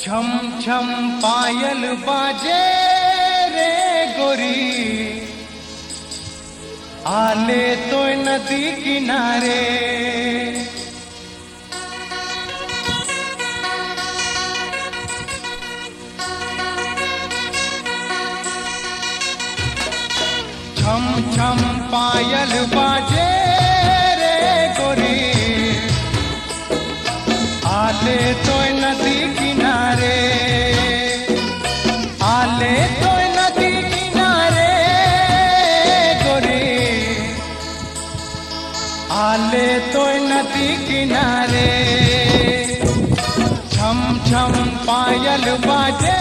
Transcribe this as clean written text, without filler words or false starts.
छम छम पायल बाजे रे गोरी, आले तो नदी किनारे। छम छम पायल बाजे रे गोरी, आले तो नदी किनारे। आले तो नदी किनारे गोरी, आले तो नदी किनारे। छम छम पायल बाजे